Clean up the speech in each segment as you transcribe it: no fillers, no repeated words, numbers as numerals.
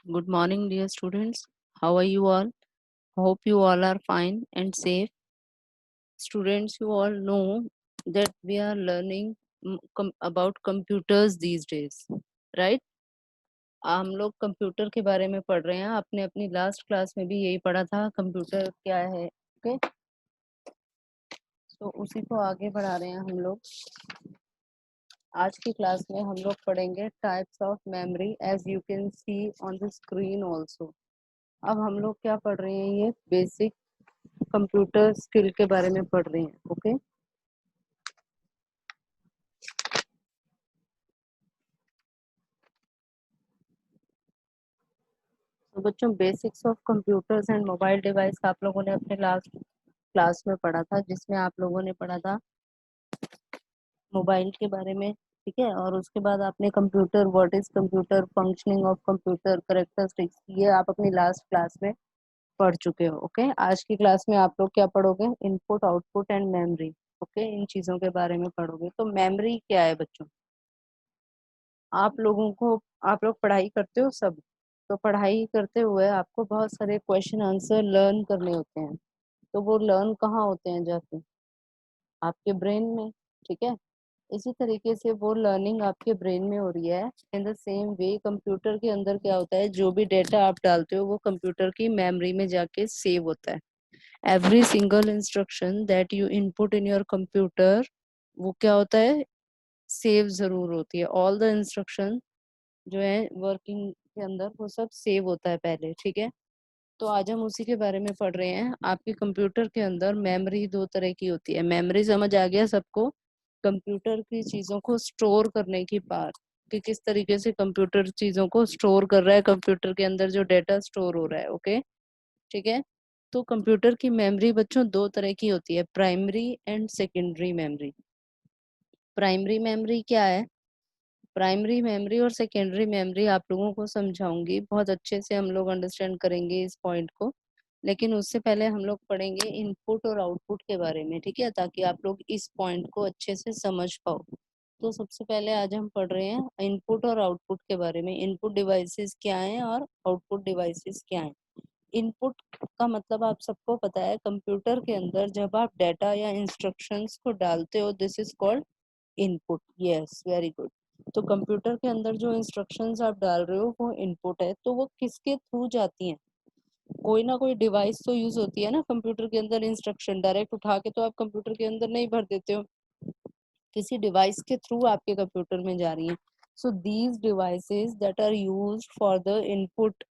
Good morning, dear students. How are you all? Hope you all are fine and safe. Students, you all know that we are learning about computers these days, right? हम लोग computer के बारे में पढ़ रहे हैं. आपने अपनी लास्ट क्लास में भी यही पढ़ा था, कंप्यूटर क्या है. ओके, तो उसी को आगे बढ़ा रहे हैं हम लोग. आज की क्लास में हम लोग पढ़ेंगे types of memory as you can see on the screen also. अब हम लोग क्या पढ़ रहे हैं, ये बेसिक कंप्यूटर स्किल के बारे में पढ़ रहे हैं. ओके, तो बच्चों basics of computers and mobile device आप लोगों ने अपने लास्ट क्लास में पढ़ा था, जिसमें आप लोगों ने पढ़ा था मोबाइल के बारे में. ठीक है, और उसके बाद आपने computer, what is computer, functioning of computer, characteristics, ये आप अपनी लास्ट क्लास में पढ़ चुके हो. ओके, आज की क्लास में आप लोग क्या पढ़ोगे, input, output and memory. Okay, इन चीजों के बारे में पढ़ोगे. तो मेमोरी क्या है बच्चों? आप लोगों को, आप लोग पढ़ाई करते हो सब, तो पढ़ाई करते हुए आपको बहुत सारे क्वेश्चन आंसर लर्न करने होते हैं. तो वो लर्न कहाँ होते हैं जाके? आपके ब्रेन में. ठीक है, इसी तरीके से वो लर्निंग आपके ब्रेन में हो रही है. In the same way computer के अंदर क्या होता है, जो भी डेटा आप डालते हो वो कंप्यूटर की मेमोरी में जाके सेव होता है. Every single instruction that you input in your computer, वो क्या होता है, सेव जरूर होती है. ऑल द इंस्ट्रक्शन जो है वर्किंग के अंदर, वो सब सेव होता है पहले. ठीक है, तो आज हम उसी के बारे में पढ़ रहे हैं. आपके कंप्यूटर के अंदर मेमोरी दो तरह की होती है. मेमोरी समझ आ गया सबको? कंप्यूटर की चीजों को स्टोर करने की पावर, कि किस तरीके से कंप्यूटर चीजों को स्टोर कर रहा है, कंप्यूटर के अंदर जो डेटा स्टोर हो रहा है. ओके, ठीक है. तो कंप्यूटर की मेमोरी बच्चों दो तरह की होती है, primary and secondary memory. Primary memory क्या है? प्राइमरी मेमोरी और सेकेंडरी मेमोरी आप लोगों को समझाऊंगी, बहुत अच्छे से हम लोग अंडरस्टैंड करेंगे इस पॉइंट को. लेकिन उससे पहले हम लोग पढ़ेंगे इनपुट और आउटपुट के बारे में. ठीक है, ताकि आप लोग इस पॉइंट को अच्छे से समझ पाओ. तो सबसे पहले आज हम पढ़ रहे हैं इनपुट और आउटपुट के बारे में. इनपुट डिवाइसेस क्या हैं और आउटपुट डिवाइसेस क्या हैं. इनपुट का मतलब आप सबको पता है, कंप्यूटर के अंदर जब आप डाटा या इंस्ट्रक्शंस को डालते हो, this is called input. Yes, very good. तो कंप्यूटर के अंदर जो इंस्ट्रक्शंस आप डाल रहे हो वो इनपुट है. तो वो किसके थ्रू जाती हैं? कोई ना कोई डिवाइस तो यूज होती है ना कंप्यूटर के अंदर. इंस्ट्रक्शन डायरेक्ट उठा के तो आप कंप्यूटर के अंदर नहीं भर देते हो, किसी डिवाइस के थ्रू आपके कंप्यूटर में जा रही हैं. So these devices that are used for the input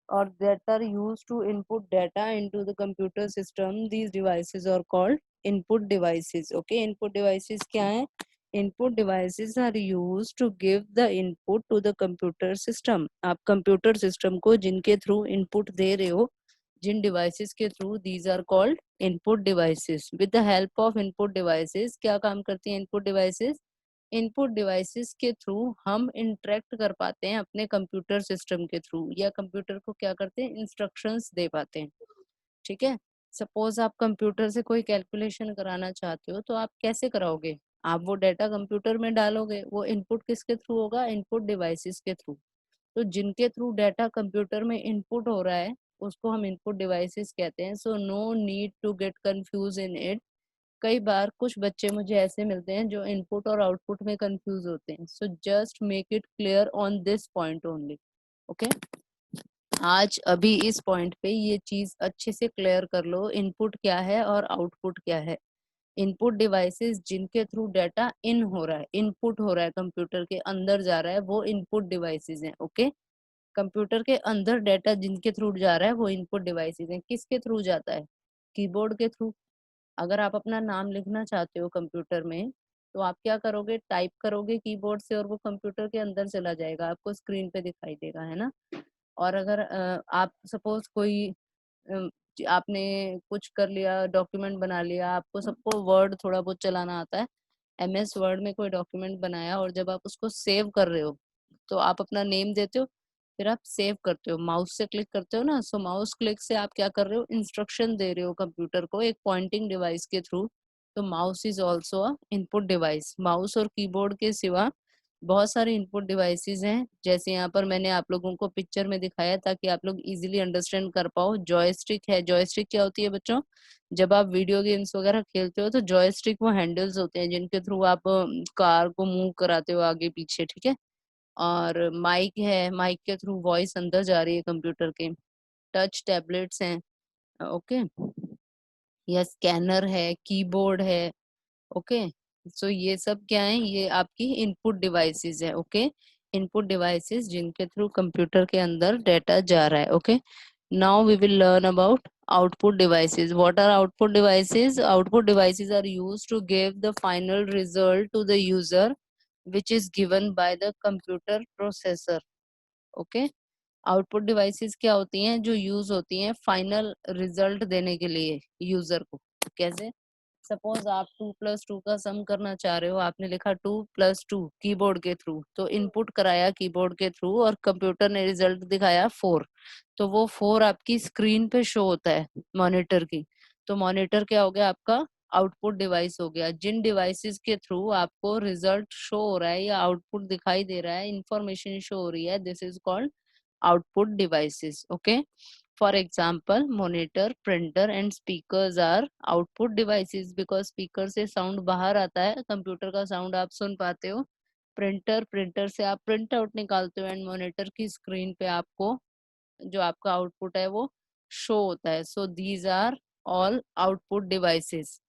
or that are used to input data into the computer system, these devices are called input devices. Okay, input devices क्या है? Input devices are used to give the input to the computer system. आप computer system को जिनके through input दे रहे हो, जिन devices के through, these are called input devices. With the help of input devices, क्या काम करती हैं input devices? इनपुट डिवाइसेस के थ्रू हम इंटरेक्ट कर पाते हैं अपने कंप्यूटर सिस्टम के थ्रू, या कंप्यूटर को क्या करते हैं, इंस्ट्रक्शंस दे पाते हैं. ठीक है, सपोज आप कंप्यूटर से कोई कैलकुलेशन कराना चाहते हो, तो आप कैसे कराओगे? आप वो डेटा कंप्यूटर में डालोगे. वो इनपुट किसके थ्रू होगा? इनपुट डिवाइसेस के थ्रू. तो जिनके थ्रू डेटा कंप्यूटर में इनपुट हो रहा है, उसको हम इनपुट डिवाइसेस कहते हैं. So no need to get confuse in it. कई बार कुछ बच्चे मुझे ऐसे मिलते हैं जो इनपुट और आउटपुट में कंफ्यूज होते हैं. So just make it clear on this point only. Okay, आज अभी इस पॉइंट पे ये चीज अच्छे से क्लियर कर लो, इनपुट क्या है और आउटपुट क्या है. इनपुट डिवाइसेस जिनके थ्रू डाटा इन हो रहा है, इनपुट हो रहा है, कंप्यूटर के अंदर जा रहा है, वो इनपुट डिवाइसेस हैं. ओके, कंप्यूटर के अंदर डाटा जिनके थ्रू जा रहा है वो इनपुट डिवाइसेस हैं. किसके थ्रू जाता है? कीबोर्ड के थ्रू. अगर आप अपना नाम लिखना चाहते हो कंप्यूटर में, तो आप क्या करोगे, टाइप करोगे कीबोर्ड से और वो कंप्यूटर के अंदर चला जाएगा, आपको स्क्रीन पे दिखाई देगा, है ना. और अगर आप सपोज कोई आपने कुछ कर लिया, डॉक्यूमेंट बना लिया, आपको सबको वर्ड थोड़ा बहुत चलाना आता है, एमएस वर्ड में कोई डॉक्यूमेंट बनाया, और जब आप उसको सेव कर रहे हो, तो आप अपना नेम देते हो, फिर आप सेव करते हो, माउस से क्लिक करते हो ना. सो माउस क्लिक से आप क्या कर रहे हो, इंस्ट्रक्शन दे रहे हो कंप्यूटर को एक पॉइंटिंग डिवाइस के थ्रू. तो mouse is also a input device. Mouse और कीबोर्ड के सिवा बहुत सारे इनपुट डिवाइसेस हैं, जैसे यहाँ पर मैंने आप लोगों को पिक्चर में दिखाया ताकि आप लोग इजीली अंडरस्टैंड कर पाओ। जॉयस्टिक है, जॉयस्टिक क्या होती है बच्चों? जब आप वीडियो गेम्स वगैरह खेलते हो तो जॉयस्टिक वो हैंडल्स होते हैं जिनके थ्रू आप कार को मूव कराते हो आगे पीछे, ठीक है। और माइक है, माइक के थ्रू वॉइस अंदर जा रही है कंप्यूटर के। टच टैबलेट्स हैं, ओके। या स्कैनर है, कीबोर्ड है, ओके। सो ये सब क्या है? ये आपकी इनपुट डिवाइसेस है, ओके। इनपुट डिवाइसेस जिनके थ्रू कंप्यूटर के अंदर डेटा जा रहा है, okay. Now we will learn about output devices. What are output devices? Output devices are used to give the final result to the user, which is given by the computer processor, okay. Output devices क्या होती हैं? जो use होती हैं final result देने के लिए user को। कैसे? सपोज आप 2+2 का सम करना चाह रहे हो, आपने लिखा 2+2 कीबोर्ड के थ्रू, तो इनपुट कराया कीबोर्ड के थ्रू और कंप्यूटर ने रिजल्ट दिखाया 4। तो वो 4 आपकी स्क्रीन पे शो होता है मॉनिटर की। तो मॉनिटर क्या हो गया? आपका आउटपुट डिवाइस हो गया। जिन डिवाइसेस के थ्रू आपको रिजल्ट शो हो रहा है या आउटपुट दिखाई दे रहा है, इंफॉर्मेशन शो हो रही है, this is called output devices, okay. For example, monitor, printer and speakers are output devices because speaker से साउंड बाहर आता है, कंप्यूटर का साउंड आप सुन पाते हो। प्रिंटर से आप प्रिंट आउट निकालते हो एंड मॉनिटर की स्क्रीन पे आपको जो आपका आउटपुट है वो शो होता है। So these are all output devices,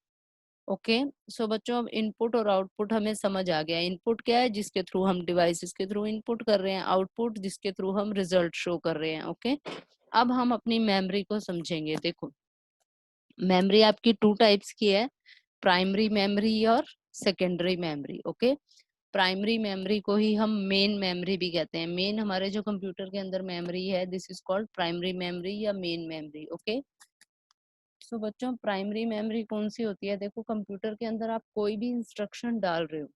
okay. So बच्चों अब इनपुट और आउटपुट हमें समझ आ गया। इनपुट क्या है? जिसके थ्रू हम डिवाइसेस के थ्रू इनपुट कर रहे हैं। आउटपुट जिसके थ्रू हम रिजल्ट शो कर रहे हैं, ओके। अब हम अपनी मेमोरी को समझेंगे। देखो, मेमोरी आपकी टू टाइप्स की है, प्राइमरी मेमोरी और secondary memory, okay. Primary memory को ही हम मेन मेमोरी भी कहते हैं। मेन हमारे जो कंप्यूटर के अंदर मेमोरी है, this is called primary memory या मेन मेमोरी, ओके। सो बच्चों प्राइमरी मेमोरी कौन सी होती है? देखो, कंप्यूटर के अंदर आप कोई भी इंस्ट्रक्शन डाल रहे हो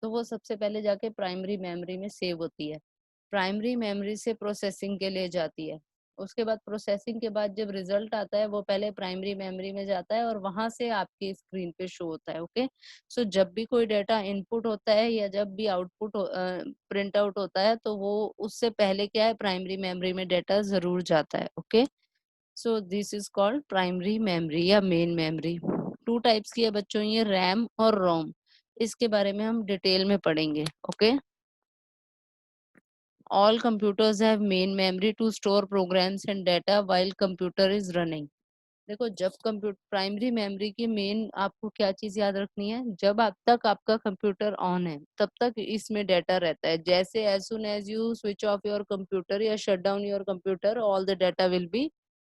तो वो सबसे पहले जाके प्राइमरी मेमोरी में सेव होती है। प्राइमरी मेमोरी से प्रोसेसिंग के लिए जाती है। उसके बाद प्रोसेसिंग के बाद जब रिजल्ट आता है वो पहले प्राइमरी मेमोरी में जाता है और वहां से आपकी स्क्रीन पे शो होता है, ओके। सो जब भी कोई डेटा इनपुट होता है या जब भी आउटपुट प्रिंट आउट होता है तो वो उससे पहले क्या है? प्राइमरी मेमोरी में डेटा जरूर जाता है, okay. So this is called primary memory या मेन मेमोरी। टू टाइप्स की है बच्चों, ये रैम और रोम। इसके बारे में हम डिटेल में पढ़ेंगे, okay. All computers have main memory to store programs and data while computer is running. देखो, जब कंप्यूटर प्राइमरी मेमोरी की मेन आपको क्या चीज याद रखनी है? जब आप तक आपका कंप्यूटर ऑन है तब तक इसमें डेटा रहता है। जैसे as soon as you switch off your computer या shut down your computer, all the data will be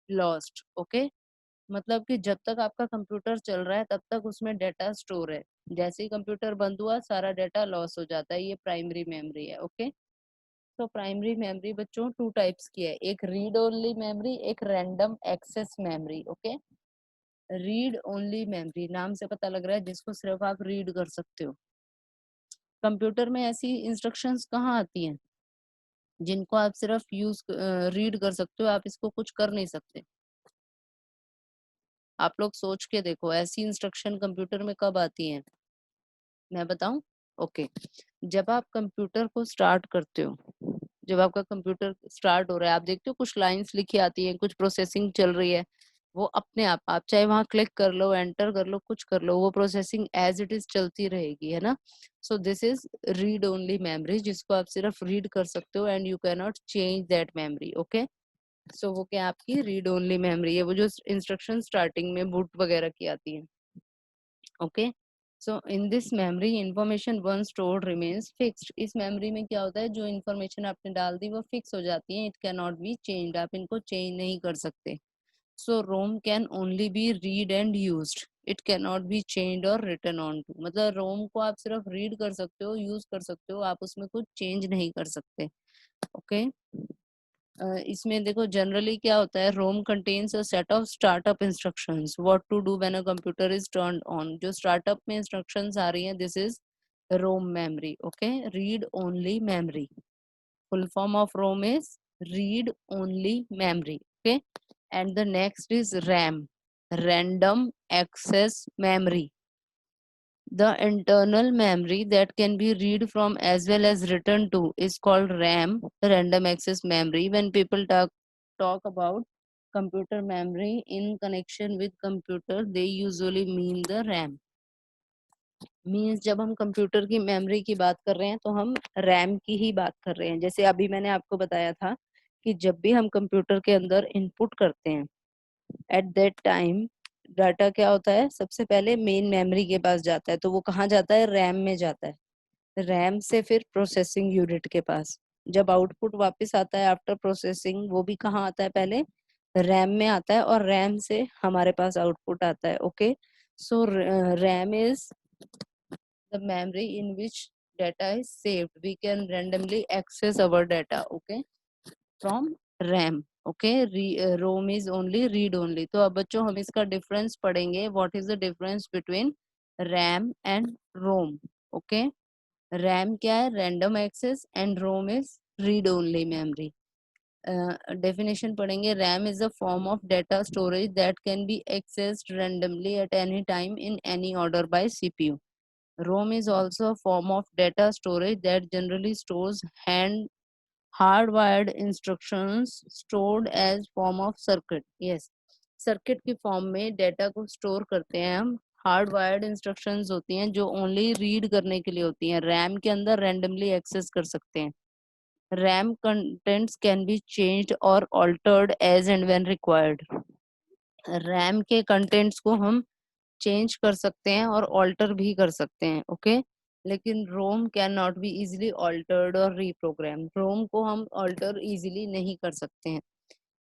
lost, okay. मतलब कि जब तक आपका कंप्यूटर चल रहा है तब तक उसमें डेटा स्टोर है। जैसे ही कंप्यूटर बंद हुआ सारा डेटा लॉस हो जाता है। ये प्राइमरी मेमोरी है, ओके। तो प्राइमरी मेमोरी बच्चों टू टाइप्स की है, एक रीड ओनली मेमोरी, एक random access memory, okay. Read only memory नाम से पता लग रहा है जिसको सिर्फ आप रीड कर सकते हो। कंप्यूटर में ऐसी इंस्ट्रक्शंस कहाँ आती हैं जिनको आप सिर्फ यूज रीड कर सकते हो, आप इसको कुछ कर नहीं सकते? आप लोग सोच के देखो, ऐसी इंस्ट्रक्शन कंप्यूटर में कब आती हैं? मैं बताऊं? ओके। जब आप कंप्यूटर को स्टार्ट करते हो, जब आपका कंप्यूटर स्टार्ट हो रहा है, आप देखते हो कुछ लाइंस लिखी आती हैं, कुछ प्रोसेसिंग चल रही है। वो अपने आप चाहे वहां क्लिक कर लो, एंटर कर लो, कुछ कर लो, वो प्रोसेसिंग एज इट इज चलती रहेगी, है ना। So this is read only memory, जिसको आप सिर्फ रीड कर सकते हो and you can not change that memory, okay. So वो क्या आपकी रीड ओनली मेमोरी है, वो जो इंस्ट्रक्शन स्टार्टिंग में बूट वगैरह की आती है, okay. So in this memory information one stored remains fixed. इस मेमोरी में क्या होता है? जो इन्फॉर्मेशन आपने डाल दी वो फिक्स हो जाती है। It can not be changed, आप इनको चेंज नहीं कर सकते। So ROM can only be read and used, it can not be changed और रिटर्न ऑन टू। मतलब रोम को आप सिर्फ रीड कर सकते हो, यूज कर सकते हो, आप उसमें कुछ चेंज नहीं कर सकते, ओके। इसमें देखो जनरली क्या होता है, ROM contains a set of startup instructions what to do when a computer is turned on. जो स्टार्टअप में इंस्ट्रक्शंस आ रही हैं, this is ROM memory, okay. Read only memory, full form of ROM is read only memory, okay. And the next is RAM, random access memory, The internal memory that can be read from as well as written to is called RAM, random access memory. When people talk about computer memory in connection with computer, they usually mean the RAM. Means जब हम computer की memory की बात कर रहे हैं तो हम रैम की ही बात कर रहे हैं। जैसे अभी मैंने आपको बताया था कि जब भी हम कंप्यूटर के अंदर इनपुट करते हैं, एट दैट टाइम डाटा क्या होता है, सबसे पहले मेन मेमोरी के पास जाता है। तो वो कहाँ जाता है, रैम में जाता है। रैम से फिर प्रोसेसिंग यूनिट के पास। जब आउटपुट वापस आता है आफ्टर प्रोसेसिंग, वो भी कहाँ आता है, पहले रैम में आता है, और रैम से हमारे पास आउटपुट आता है। Okay, so RAM is the memory in which data is saved. We can randomly access our data, okay, from RAM. Okay, ROM is only read only. तो अब बच्चों हम इसका डिफरेंस पढ़ेंगे. What is the difference between RAM and ROM? Okay, RAM क्या है, random access, and ROM is read only memory. Definition पढ़ेंगे. RAM is a form of data storage that can be accessed randomly at any time in any order by CPU. ROM is also a form of data storage that generally stores hardwired instructions stored as form of circuit. Yes, circuit की form में data को store करते हैं हम। Hardwired instructions होती हैं जो only read करने के लिए होती हैं, रैम के अंदर रैंडमली एक्सेस कर सकते हैं। RAM contents can be changed और altered as and when required. RAM के कंटेंट्स को हम चेंज कर सकते हैं और ऑल्टर भी कर सकते हैं। ओके, लेकिन ROM can not be easily altered और रीप्रोग्राम। रोम को हम ऑल्टर इजिली नहीं कर सकते हैं।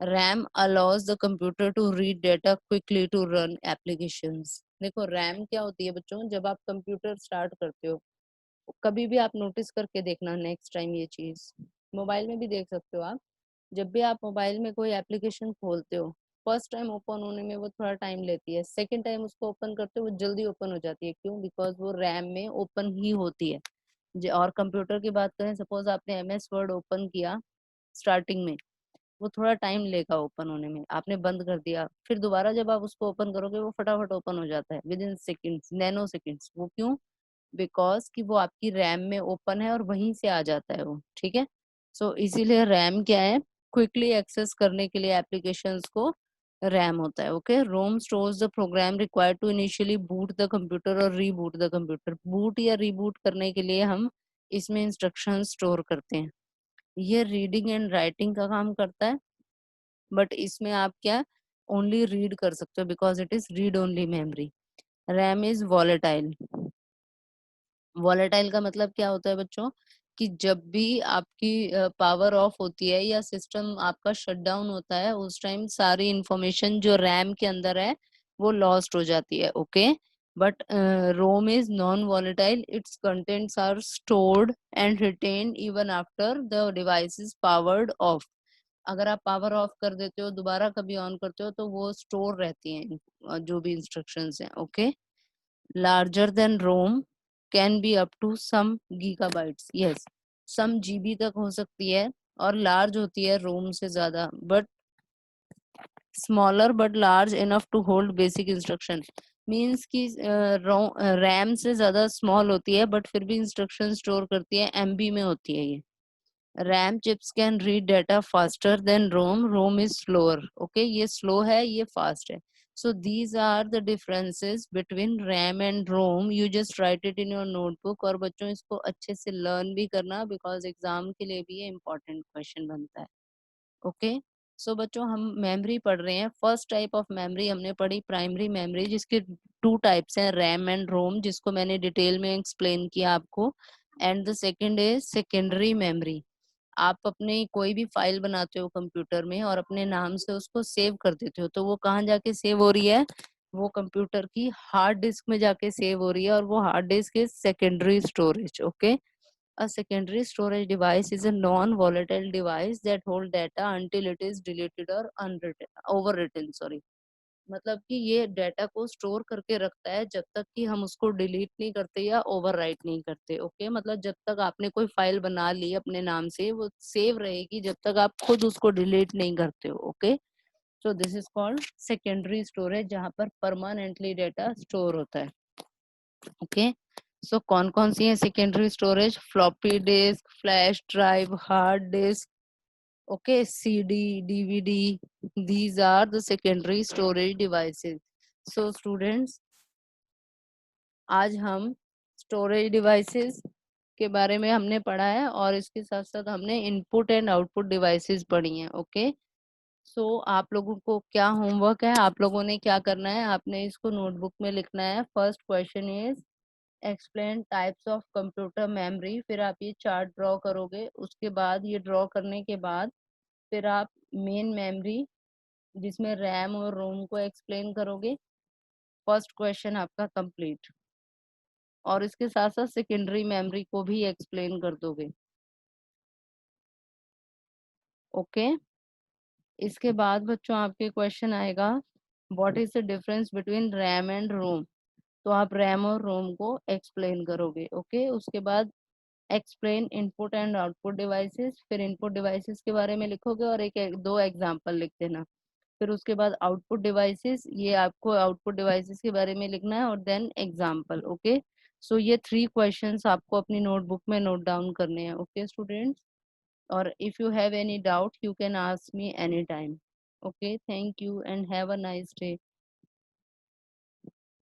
RAM allows the computer to read data quickly to run applications. देखो रैम क्या होती है बच्चों, जब आप कंप्यूटर स्टार्ट करते हो, कभी भी आप नोटिस करके देखना नेक्स्ट टाइम ये चीज, मोबाइल में भी देख सकते हो आप। जब भी आप मोबाइल में कोई एप्लीकेशन खोलते हो, फर्स्ट टाइम ओपन होने में वो थोड़ा टाइम लेती है, सेकंड टाइम उसको ओपन करते हो वो जल्दी ओपन हो जाती है। क्यों? बिकॉज वो रैम में ओपन ही होती है। और कंप्यूटर की बात करें, सपोज आपने MS वर्ड ओपन किया स्टार्टिंग में, वो थोड़ा टाइम लेगा ओपन होने में। आपने बंद कर दिया, फिर दोबारा जब आप उसको ओपन करोगे वो फटाफट ओपन हो जाता है with in seconds, nano seconds. वो क्यों? बिकॉज कि वो आपकी रैम में ओपन है और वहीं से आ जाता है वो। ठीक है, सो इसीलिए रैम क्या है, क्विकली एक्सेस करने के लिए एप्लीकेशंस को रैम होता है। Okay, ROM stores the program required to initially boot the computer और रीबूट द कंप्यूटर। बूट या रीबूट करने के लिए हम इसमें इंस्ट्रक्शन स्टोर करते हैं। ये रीडिंग एंड राइटिंग का काम करता है, बट इसमें आप क्या, ओनली रीड कर सकते हो because it is read only memory. RAM is volatile. Volatile का मतलब क्या होता है बच्चों, कि जब भी आपकी पावर ऑफ होती है या सिस्टम आपका शट डाउन होता है, उस टाइम सारी इंफॉर्मेशन जो रैम के अंदर है वो लॉस्ट हो जाती है। Okay, but ROM is non volatile, its contents are stored and retained even after the device is powered off. अगर आप पावर ऑफ कर देते हो, दोबारा कभी ऑन करते हो, तो वो स्टोर रहती हैं जो भी इंस्ट्रक्शंस हैं। Okay, larger than ROM can be up to some gigabytes. Yes, some GB तक हो सकती है और लार्ज होती है रोम से ज्यादा, but smaller but large enough to hold basic instruction. Means कि रैम से ज्यादा स्मॉल होती है बट फिर भी इंस्ट्रक्शन स्टोर करती है, MB में होती है ये। RAM chips can read data faster than ROM. ROM is slower. Okay, ये slow है, ये fast है. So these are the differences between RAM and ROM. You just write it in your notebook और बच्चों इसको अच्छे से learn भी करना because exam के लिए भी ये important question बनता है. ओके, सो बच्चों हम मेमोरी पढ़ रहे हैं। फर्स्ट टाइप ऑफ मेमोरी हमने पढ़ी प्राइमरी मेमोरी, जिसके टू टाइप्स हैं, रैम एंड रोम, जिसको मैंने डिटेल में एक्सप्लेन किया आपको। And the second is secondary memory. आप अपने कोई भी फाइल बनाते हो कंप्यूटर में और अपने नाम से उसको सेव कर देते हो, तो वो कहाँ जाके सेव हो रही है, वो कंप्यूटर की हार्ड डिस्क में जाके सेव हो रही है, और वो hard disk is secondary storage. Okay, a secondary storage device is a non-volatile device that hold data until it is deleted or unwritten, overwritten, sorry। मतलब कि ये डेटा को स्टोर करके रखता है जब तक कि हम उसको डिलीट नहीं करते या ओवरराइट नहीं करते। ओके, मतलब जब तक आपने कोई फाइल बना ली अपने नाम से, वो सेव रहेगी जब तक आप खुद उसको डिलीट नहीं करते हो। Okay, so this is called secondary storage, जहाँ पर परमानेंटली डेटा स्टोर होता है। ओके, सो कौन कौन सी है secondary storage? Floppy disk, flash drive, hard disk, okay, CD, DVD, these are the secondary storage devices. So students, आज हम स्टोरेज डिवाइसेस के बारे में हमने पढ़ा है और इसके साथ साथ हमने इनपुट एंड आउटपुट डिवाइसेस पढ़ी हैं। ओके, सो आप लोगों को क्या होमवर्क है, आप लोगों ने क्या करना है, आपने इसको नोटबुक में लिखना है। First question is explain types of computer memory. फिर आप ये चार्ट ड्रॉ करोगे, उसके बाद ये ड्रॉ करने के बाद फिर आप मेन मेमोरी जिसमें रैम और रोम को एक्सप्लेन करोगे। फर्स्ट क्वेश्चन आपका कंप्लीट, और इसके साथ साथ सेकेंडरी मेमोरी को भी एक्सप्लेन कर दोगे। ओके, इसके बाद बच्चों आपके क्वेश्चन आएगा what is the difference between RAM and ROM. तो आप रैम और रोम को एक्सप्लेन करोगे। ओके, उसके बाद explain input and output devices. फिर इनपुट डिवाइसेस के बारे में लिखोगे और दो एग्जांपल लिख देना। फिर उसके बाद आउटपुट डिवाइसेस, ये आपको आउटपुट डिवाइसेस के बारे में लिखना है और देन एग्जांपल। ओके, सो ये 3 क्वेश्चंस आपको अपनी नोटबुक में नोट डाउन करने हैं। Okay students, or if you have any doubt you can ask me anytime. Okay, thank you and have a nice day.